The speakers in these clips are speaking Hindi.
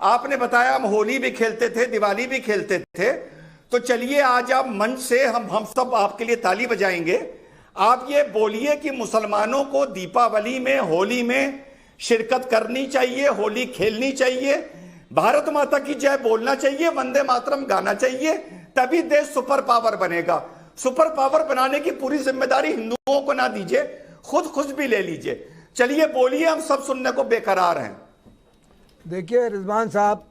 आपने बताया हम होली भी खेलते थे, दिवाली भी खेलते थे, तो चलिए आज आप मंच से हम सब आपके लिए ताली बजाएंगे। आप ये बोलिए कि मुसलमानों को दीपावली में, होली में शिरकत करनी चाहिए, होली खेलनी चाहिए, भारत माता की जय बोलना चाहिए, वंदे मातरम गाना चाहिए, तभी देश सुपर पावर बनेगा। सुपर पावर बनाने की पूरी जिम्मेदारी हिंदुओं को ना दीजिए, खुद भी ले लीजिए। चलिए बोलिए, हम सब सुनने को बेकरार हैं। देखिए रिजवान साहब,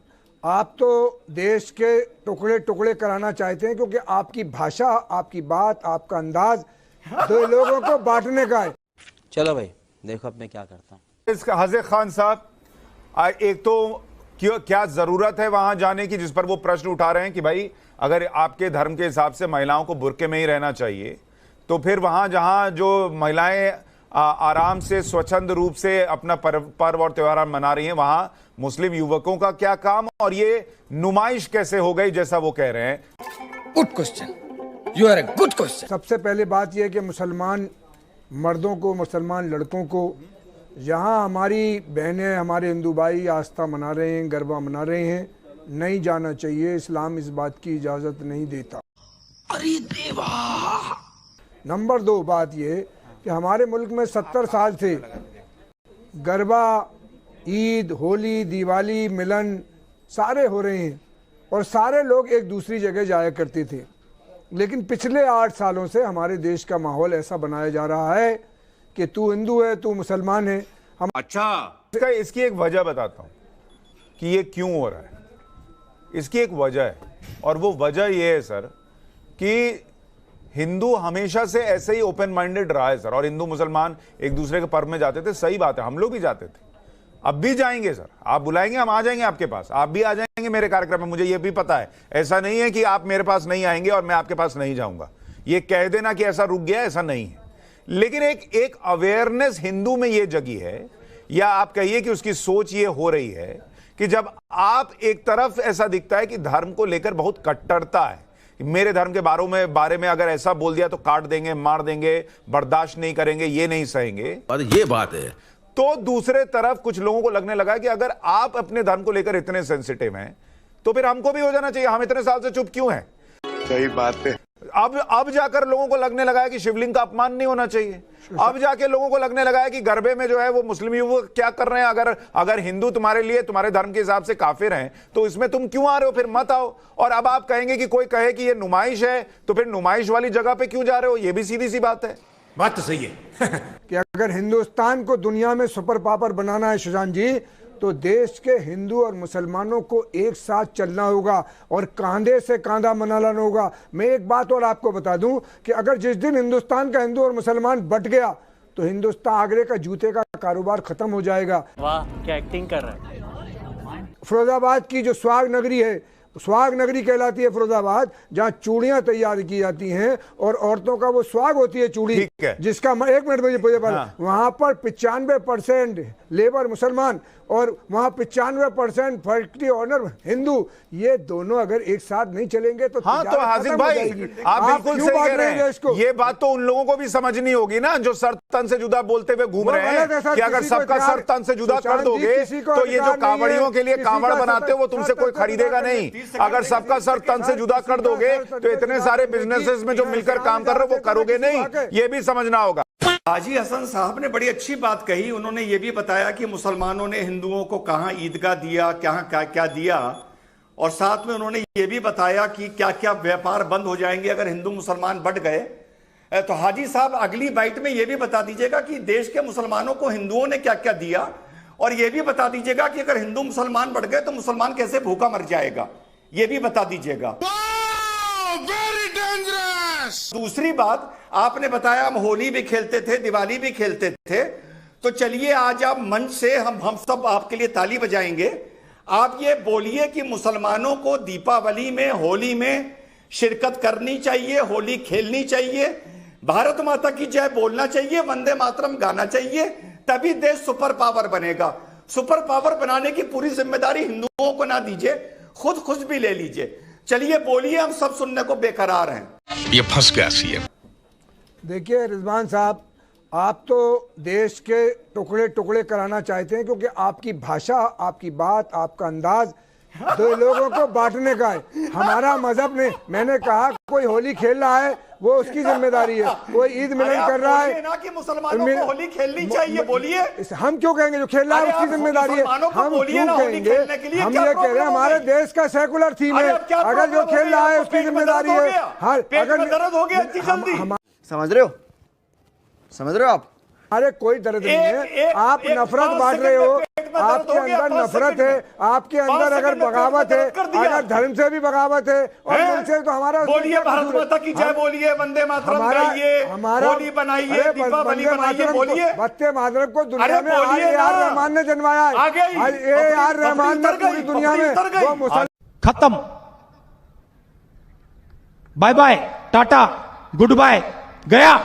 आप तो देश के टुकड़े टुकड़े कराना चाहते हैं, क्योंकि आपकी भाषा, आपकी बात, आपका अंदाज दो लोगों को बांटने का है। चलो भाई देखो अब मैं क्या करता हूँ। इसका हज़े खान साहब, एक तो क्या जरूरत है वहां जाने की, जिस पर वो प्रश्न उठा रहे हैं कि भाई अगर आपके धर्म के हिसाब से महिलाओं को बुर्के में ही रहना चाहिए, तो फिर वहां जहां जो महिलाएं आराम से स्वच्छंद रूप से अपना पर्व और त्योहार मना रही हैं, वहां मुस्लिम युवकों का क्या काम, और ये नुमाइश कैसे हो गई जैसा वो कह रहे हैं? Good question, you are a good question. सबसे पहले बात यह है कि मुसलमान मर्दों को, मुसलमान लड़कों को, जहाँ हमारी बहनें, हमारे हिंदू भाई आस्था मना रहे हैं, गरबा मना रहे हैं, नहीं जाना चाहिए। इस्लाम इस बात की इजाज़त नहीं देता। अरे देवा। नंबर 2 बात यह कि हमारे मुल्क में 70 साल से गरबा, ईद, होली, दिवाली, मिलन सारे हो रहे हैं और सारे लोग एक दूसरी जगह जाया करते थे, लेकिन पिछले 8 सालों से हमारे देश का माहौल ऐसा बनाया जा रहा है कि तू हिंदू है, तू मुसलमान है। हम अच्छा, इसकी एक वजह बताता हूं कि ये क्यों हो रहा है। इसकी एक वजह है, और वो वजह ये है सर कि हिंदू हमेशा से ऐसे ही ओपन माइंडेड रहा है सर, और हिंदू मुसलमान एक दूसरे के पर्व में जाते थे, सही बात है, हम लोग भी जाते थे, अब भी जाएंगे सर। आप बुलाएंगे हम आ जाएंगे आपके पास, आप भी आ जाएंगे मेरे कार्यक्रम में, मुझे ये भी पता है। ऐसा नहीं है कि आप मेरे पास नहीं आएंगे और मैं आपके पास नहीं जाऊंगा, ये कह देना कि ऐसा रुक गया, ऐसा नहीं है। लेकिन एक अवेयरनेस हिंदू में ये जगी है, या आप कहिए कि उसकी सोच ये हो रही है कि जब आप एक तरफ ऐसा दिखता है कि धर्म को लेकर बहुत कट्टरता है, मेरे धर्म के बारे में अगर ऐसा बोल दिया तो काट देंगे, मार देंगे, बर्दाश्त नहीं करेंगे, ये नहीं सहेंगे, ये बात है। तो दूसरे तरफ कुछ लोगों को लगने लगा कि अगर आप अपने धर्म को लेकर इतने सेंसिटिव हैं तो फिर हमको भी हो जाना चाहिए, हम इतने साल से चुप क्यों हैं? सही बात है। अब जाकर लोगों को लगने लगा है कि शिवलिंग का अपमान नहीं होना चाहिए। अब जाके लोगों को लगने लगा है कि गरबे में जो है वो मुस्लिम युवक क्या कर रहे हैं, अगर हिंदू तुम्हारे लिए, तुम्हारे धर्म के हिसाब से काफिर हैं, तो इसमें तुम क्यों आ रहे हो, फिर मत आओ। और अब आप कहेंगे कि कोई कहे कि ये नुमाइश है, तो फिर नुमाइश वाली जगह पे क्यों जा रहे हो? ये भी सीधी सी बात है। बात तो सही है। कि अगर हिंदुस्तान को दुनिया में सुपर पावर बनाना है सुशांत जी, तो देश के हिंदू और मुसलमानों को एक साथ चलना होगा और कांधे से कांधा मिलाना होगा। मैं एक बात और आपको बता दूं कि अगर जिस दिन हिंदुस्तान का हिंदू और मुसलमान बट गया तो हिंदुस्तान आगरे का जूते का कारोबार खत्म हो जाएगा। वाह क्या एक्टिंग कर रहा है। फिरोजाबाद की जो स्वाग नगरी है, स्वाग नगरी कहलाती है फिरोजाबाद, जहाँ चूड़ियां तैयार की जाती हैं और औरतों का वो स्वाग होती है चूड़ी, जिसका 1 मिनट मुझे वहां पर 95% लेबर मुसलमान और वहां 95% फैक्ट्री ओनर हिंदू। ये दोनों अगर एक साथ नहीं चलेंगे तो हाँ, तो हाजिर भाई आप बिल्कुल सही कह रहे हैं। ये बात तो उन लोगों को भी समझनी होगी ना जो सर तन से जुदा बोलते हुए घूम रहे हैं कि अगर सबका सर तन से जुदा कर दोगे तो ये जो कांवड़ियों के लिए कांवड़ बनाते हो वो तुमसे कोई खरीदेगा नहीं। अगर सबका सर तन से जुदा कर दोगे तो इतने सारे बिजनेसेस में जो मिलकर काम कर रहे हो वो करोगे नहीं, ये भी समझना होगा। हाजी हसन साहब ने बड़ी अच्छी बात कही। उन्होंने ये भी बताया कि मुसलमानों ने हिंदुओं को कहां ईदगाह दिया, क्या क्या दिया, और साथ में उन्होंने ये भी बताया कि क्या क्या व्यापार बंद हो जाएंगे अगर हिंदू मुसलमान बढ़ गए। तो हाजी साहब अगली बाइट में ये भी बता दीजिएगा कि देश के मुसलमानों को हिंदुओं ने क्या क्या दिया, और ये भी बता दीजिएगा कि अगर हिंदू मुसलमान बढ़ गए तो मुसलमान कैसे भूखा मर जाएगा, ये भी बता दीजिएगा। दूसरी बात, आपने बताया हम होली भी खेलते थे, दिवाली भी खेलते थे, तो चलिए आज आप मंच से हम सब आपके लिए ताली बजाएंगे। आप ये बोलिए कि मुसलमानों को दीपावली में, होली में शिरकत करनी चाहिए, होली खेलनी चाहिए, भारत माता की जय बोलना चाहिए, वंदे मातरम गाना चाहिए, तभी देश सुपर पावर बनेगा। सुपर पावर बनाने की पूरी जिम्मेदारी हिंदुओं को ना दीजिए, खुद भी ले लीजिए। चलिए बोलिए, हम सब सुनने को बेकरार हैं। ये फंस गया सीएम। देखिए रिजवान साहब, आप तो देश के टुकड़े टुकड़े कराना चाहते हैं, क्योंकि आपकी भाषा, आपकी बात, आपका अंदाज दो लोगों को बांटने का है। हमारा मजहब ने, मैंने कहा कोई होली खेल रहा है वो उसकी जिम्मेदारी है, कोई ईद मिलन कर रहा है ना कि मुसलमानों को होली खेलनी चाहिए, बोलिए। हम क्यों कहेंगे जो खेल रहा है उसकी जिम्मेदारी है? हम क्यों कहेंगे? हम ये कह रहे हैं हमारे देश का सेकुलर थीम है, अगर जो खेल रहा है उसकी जिम्मेदारी है। हर अगर दर्द हो गया इतनी जल्दी, समझ रहे हो? समझ रहे हो आप? अरे कोई दर्द नहीं है, आप नफरत बांट रहे हो, आपके अंदर नफरत है, आपके अंदर अगर बगावत है, अगर धर्म से भी बगावत है और मुल्क से, तो हमारा बोलिए भारत माता की जय बोलिए, वंदे मातरम गाइए, होली बनाइए, दीपावली बनाइए, बोलिए। वंदे मातरम को दुनिया में आज ए.आर. रहमान ने जन्माया है, आज ए.आर. रहमान ने पूरी दुनिया में वो मुसलमान। खत्म, bye bye, tata, goodbye, गया।